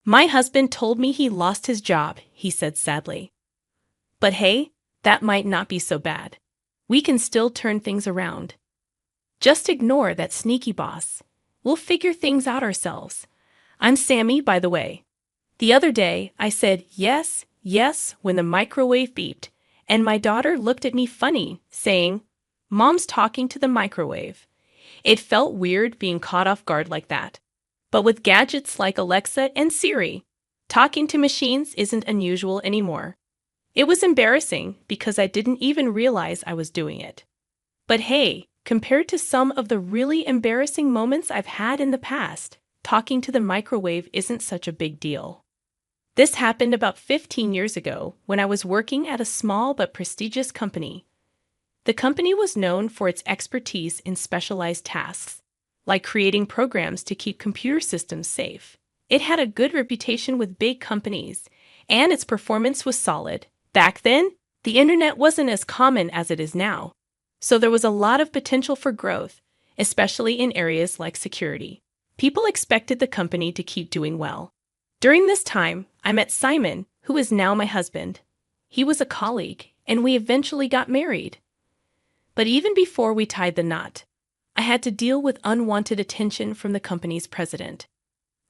My husband told me he lost his job, he said sadly. But hey, that might not be so bad. We can still turn things around. Just ignore that sneaky boss. We'll figure things out ourselves. I'm Sammy, by the way. The other day, I said yes, yes when the microwave beeped, and my daughter looked at me funny, saying, "Mom's talking to the microwave." It felt weird being caught off guard like that. But with gadgets like Alexa and Siri, talking to machines isn't unusual anymore. It was embarrassing because I didn't even realize I was doing it. But hey, compared to some of the really embarrassing moments I've had in the past, talking to the microwave isn't such a big deal. This happened about 15 years ago when I was working at a small but prestigious company. The company was known for its expertise in specialized tasks, like creating programs to keep computer systems safe. It had a good reputation with big companies, and its performance was solid. Back then, the internet wasn't as common as it is now, so there was a lot of potential for growth, especially in areas like security. People expected the company to keep doing well. During this time, I met Simon, who is now my husband. He was a colleague, and we eventually got married. But even before we tied the knot, I had to deal with unwanted attention from the company's president.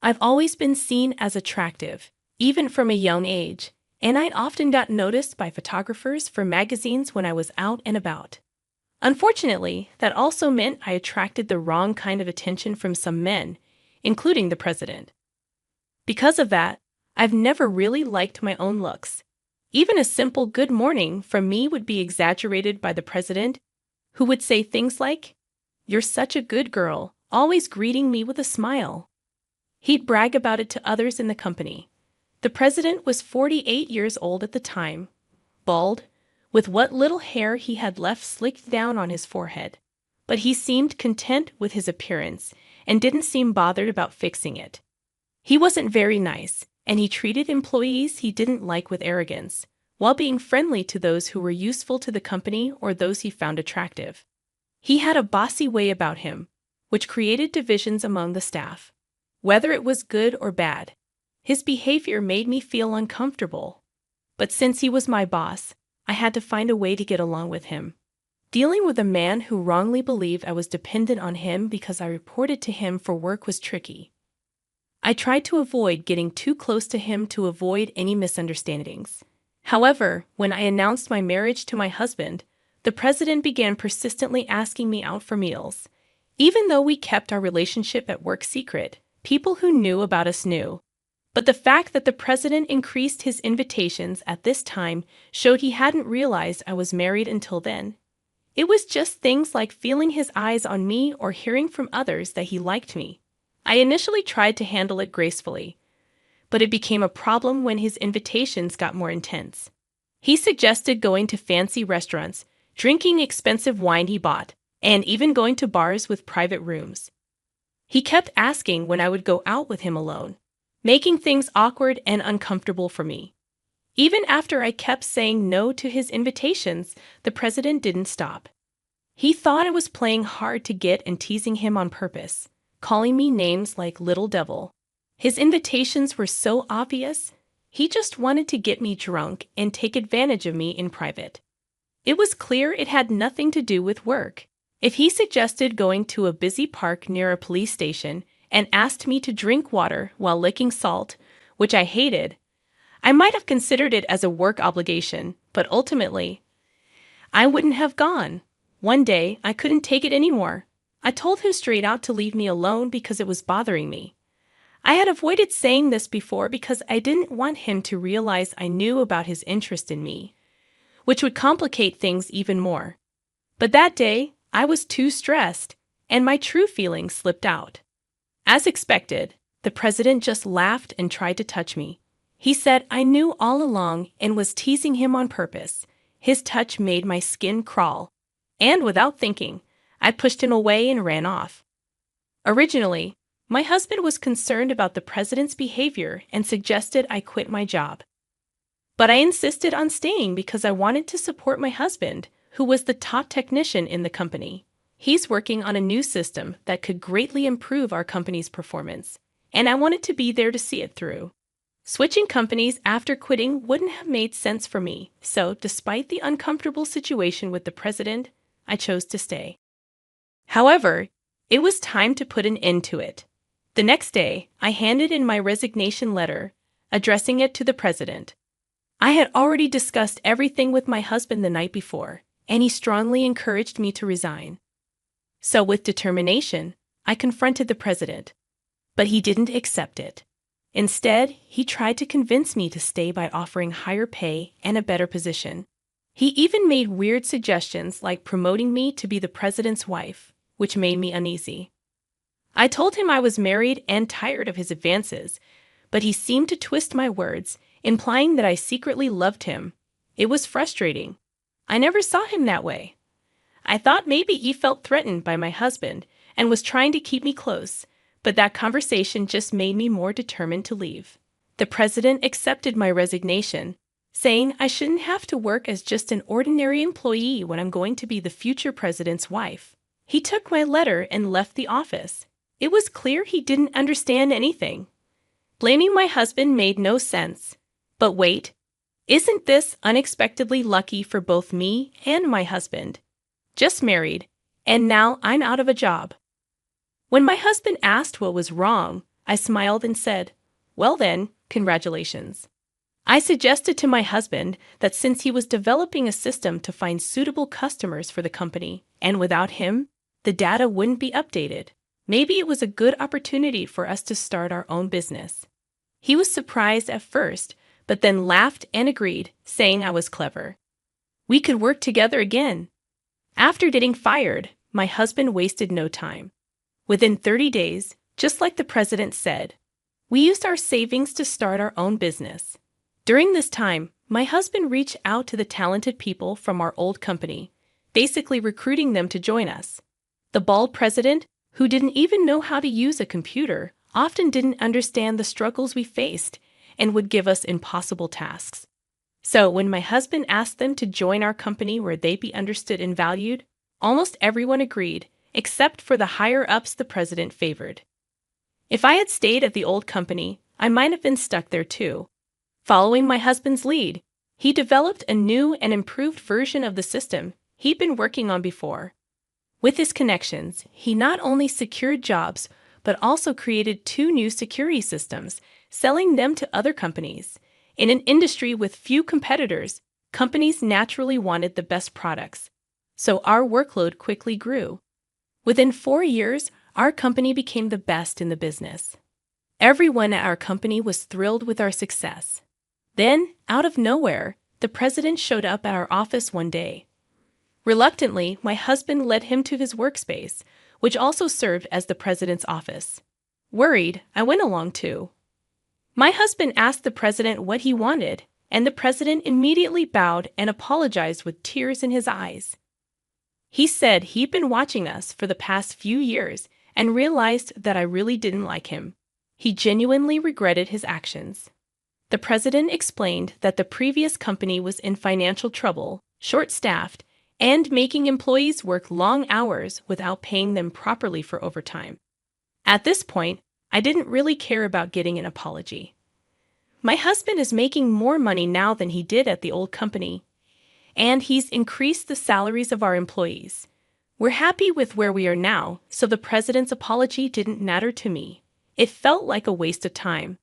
I've always been seen as attractive, even from a young age, and I'd often got noticed by photographers for magazines when I was out and about. Unfortunately, that also meant I attracted the wrong kind of attention from some men, including the president. Because of that, I've never really liked my own looks. Even a simple good morning from me would be exaggerated by the president, who would say things like, "You're such a good girl," always greeting me with a smile. He'd brag about it to others in the company. The president was 48 years old at the time, bald, with what little hair he had left slicked down on his forehead. But he seemed content with his appearance and didn't seem bothered about fixing it. He wasn't very nice, and he treated employees he didn't like with arrogance, while being friendly to those who were useful to the company or those he found attractive. He had a bossy way about him, which created divisions among the staff. Whether it was good or bad, his behavior made me feel uncomfortable. But since he was my boss, I had to find a way to get along with him. Dealing with a man who wrongly believed I was dependent on him because I reported to him for work was tricky. I tried to avoid getting too close to him to avoid any misunderstandings. However, when I announced my marriage to my husband, the president began persistently asking me out for meals. Even though we kept our relationship at work secret, people who knew about us knew. But the fact that the president increased his invitations at this time showed he hadn't realized I was married until then. It was just things like feeling his eyes on me or hearing from others that he liked me. I initially tried to handle it gracefully, but it became a problem when his invitations got more intense. He suggested going to fancy restaurants, drinking expensive wine he bought, and even going to bars with private rooms. He kept asking when I would go out with him alone, making things awkward and uncomfortable for me. Even after I kept saying no to his invitations, the president didn't stop. He thought I was playing hard to get and teasing him on purpose, calling me names like Little Devil. His invitations were so obvious, he just wanted to get me drunk and take advantage of me in private. It was clear it had nothing to do with work. If he suggested going to a busy park near a police station and asked me to drink water while licking salt, which I hated, I might have considered it as a work obligation, but ultimately, I wouldn't have gone. One day, I couldn't take it anymore. I told him straight out to leave me alone because it was bothering me. I had avoided saying this before because I didn't want him to realize I knew about his interest in me, which would complicate things even more. But that day, I was too stressed, and my true feelings slipped out. As expected, the president just laughed and tried to touch me. He said I knew all along and was teasing him on purpose. His touch made my skin crawl, and without thinking, I pushed him away and ran off. Originally, my husband was concerned about the president's behavior and suggested I quit my job. But I insisted on staying because I wanted to support my husband, who was the top technician in the company. He's working on a new system that could greatly improve our company's performance, and I wanted to be there to see it through. Switching companies after quitting wouldn't have made sense for me, so despite the uncomfortable situation with the president, I chose to stay. However, it was time to put an end to it. The next day, I handed in my resignation letter, addressing it to the president. I had already discussed everything with my husband the night before, and he strongly encouraged me to resign. So with determination, I confronted the president. But he didn't accept it. Instead, he tried to convince me to stay by offering higher pay and a better position. He even made weird suggestions like promoting me to be the president's wife, which made me uneasy. I told him I was married and tired of his advances, but he seemed to twist my words, implying that I secretly loved him. It was frustrating. I never saw him that way. I thought maybe he felt threatened by my husband and was trying to keep me close, but that conversation just made me more determined to leave. The president accepted my resignation, saying I shouldn't have to work as just an ordinary employee when I'm going to be the future president's wife. He took my letter and left the office. It was clear he didn't understand anything. Blaming my husband made no sense. But wait, isn't this unexpectedly lucky for both me and my husband? Just married, and now I'm out of a job. When my husband asked what was wrong, I smiled and said, "Well then, congratulations." I suggested to my husband that since he was developing a system to find suitable customers for the company, and without him, the data wouldn't be updated, maybe it was a good opportunity for us to start our own business. He was surprised at first, but then laughed and agreed, saying I was clever. We could work together again. After getting fired, my husband wasted no time. Within 30 days, just like the president said, we used our savings to start our own business. During this time, my husband reached out to the talented people from our old company, basically recruiting them to join us. The bald president, who didn't even know how to use a computer, often didn't understand the struggles we faced and would give us impossible tasks. So when my husband asked them to join our company where they'd be understood and valued, almost everyone agreed, except for the higher-ups the president favored. If I had stayed at the old company, I might have been stuck there too. Following my husband's lead, he developed a new and improved version of the system he'd been working on before. With his connections, he not only secured jobs, but also created 2 new security systems, selling them to other companies. In an industry with few competitors, companies naturally wanted the best products, so our workload quickly grew. Within 4 years, our company became the best in the business. Everyone at our company was thrilled with our success. Then, out of nowhere, the president showed up at our office one day. Reluctantly, my husband led him to his workspace, which also served as the president's office. Worried, I went along too. My husband asked the president what he wanted, and the president immediately bowed and apologized with tears in his eyes. He said he'd been watching us for the past few years and realized that I really didn't like him. He genuinely regretted his actions. The president explained that the previous company was in financial trouble, short-staffed, and making employees work long hours without paying them properly for overtime. At this point, I didn't really care about getting an apology. My husband is making more money now than he did at the old company, and he's increased the salaries of our employees. We're happy with where we are now, so the president's apology didn't matter to me. It felt like a waste of time.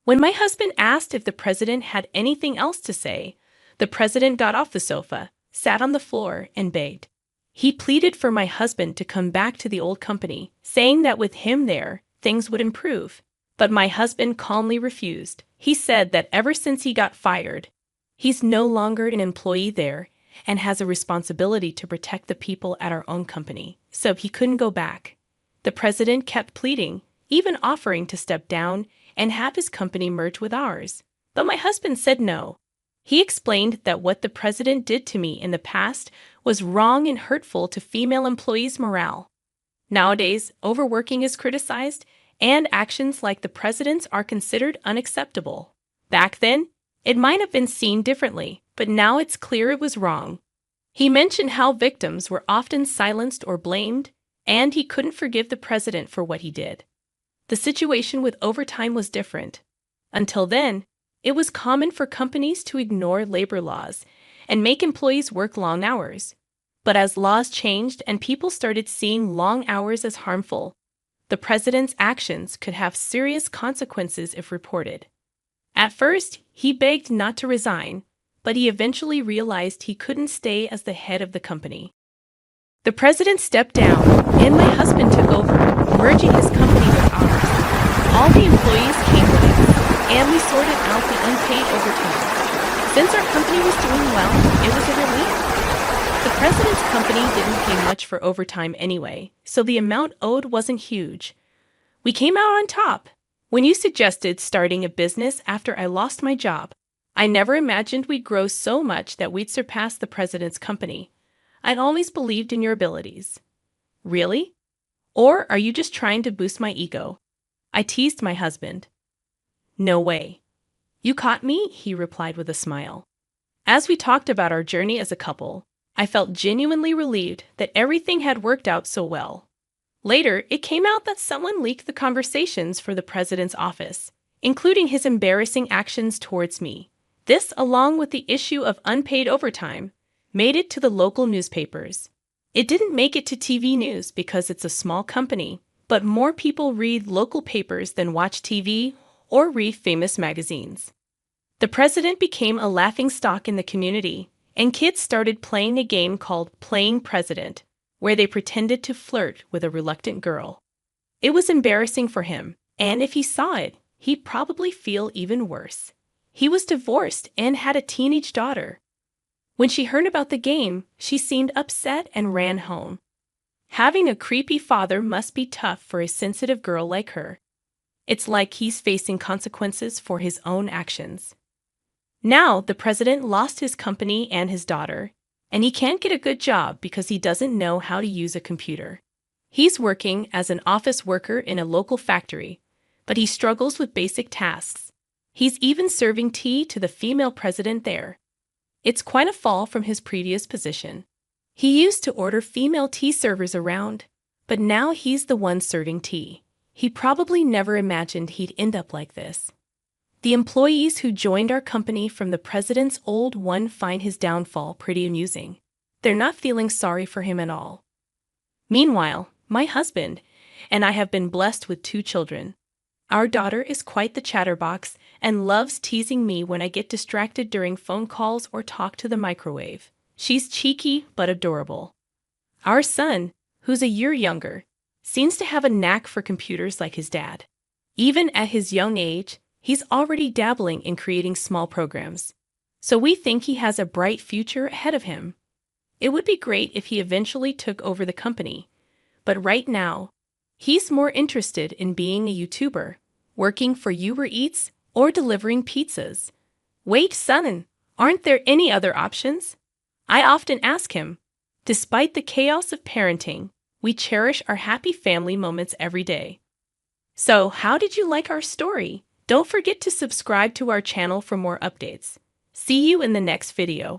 When my husband asked if the president had anything else to say, the president got off the sofa, sat on the floor, and begged. He pleaded for my husband to come back to the old company, saying that with him there, things would improve. But my husband calmly refused. He said that ever since he got fired, he's no longer an employee there and has a responsibility to protect the people at our own company, so he couldn't go back. The president kept pleading, even offering to step down and have his company merge with ours. But my husband said no. He explained that what the president did to me in the past was wrong and hurtful to female employees' morale. Nowadays, overworking is criticized, and actions like the president's are considered unacceptable. Back then, it might have been seen differently, but now it's clear it was wrong. He mentioned how victims were often silenced or blamed, and he couldn't forgive the president for what he did. The situation with overtime was different. Until then, it was common for companies to ignore labor laws and make employees work long hours. But as laws changed and people started seeing long hours as harmful, the president's actions could have serious consequences if reported. At first, he begged not to resign, but he eventually realized he couldn't stay as the head of the company. The president stepped down, and my husband took over, merging his company with ours. All the employees came with us, and we sorted out the unpaid overtime. Since our company was doing well, it was a relief. The president's company didn't pay much for overtime anyway, so the amount owed wasn't huge. We came out on top. When you suggested starting a business after I lost my job, I never imagined we'd grow so much that we'd surpass the president's company. I'd always believed in your abilities. Really? Or are you just trying to boost my ego? I teased my husband. No way. You caught me, he replied with a smile. As we talked about our journey as a couple, I felt genuinely relieved that everything had worked out so well. Later, it came out that someone leaked the conversations for the president's office, including his embarrassing actions towards me. This, along with the issue of unpaid overtime, made it to the local newspapers. It didn't make it to TV news because it's a small company, but more people read local papers than watch TV or read famous magazines. The president became a laughingstock in the community, and kids started playing a game called Playing President, where they pretended to flirt with a reluctant girl. It was embarrassing for him, and if he saw it, he'd probably feel even worse. He was divorced and had a teenage daughter. When she heard about the game, she seemed upset and ran home. Having a creepy father must be tough for a sensitive girl like her. It's like he's facing consequences for his own actions. Now, the president lost his company and his daughter, and he can't get a good job because he doesn't know how to use a computer. He's working as an office worker in a local factory, but he struggles with basic tasks. He's even serving tea to the female president there. It's quite a fall from his previous position. He used to order female tea servers around, but now he's the one serving tea. He probably never imagined he'd end up like this. The employees who joined our company from the president's old one find his downfall pretty amusing. They're not feeling sorry for him at all. Meanwhile, my husband and I have been blessed with 2 children. Our daughter is quite the chatterbox and loves teasing me when I get distracted during phone calls or talk to the microwave. She's cheeky but adorable. Our son, who's a year younger, seems to have a knack for computers like his dad. Even at his young age, he's already dabbling in creating small programs. So we think he has a bright future ahead of him. It would be great if he eventually took over the company, but right now, he's more interested in being a YouTuber, working for Uber Eats, or delivering pizzas. Wait, son, aren't there any other options? I often ask him. Despite the chaos of parenting, we cherish our happy family moments every day. So, how did you like our story? Don't forget to subscribe to our channel for more updates. See you in the next video.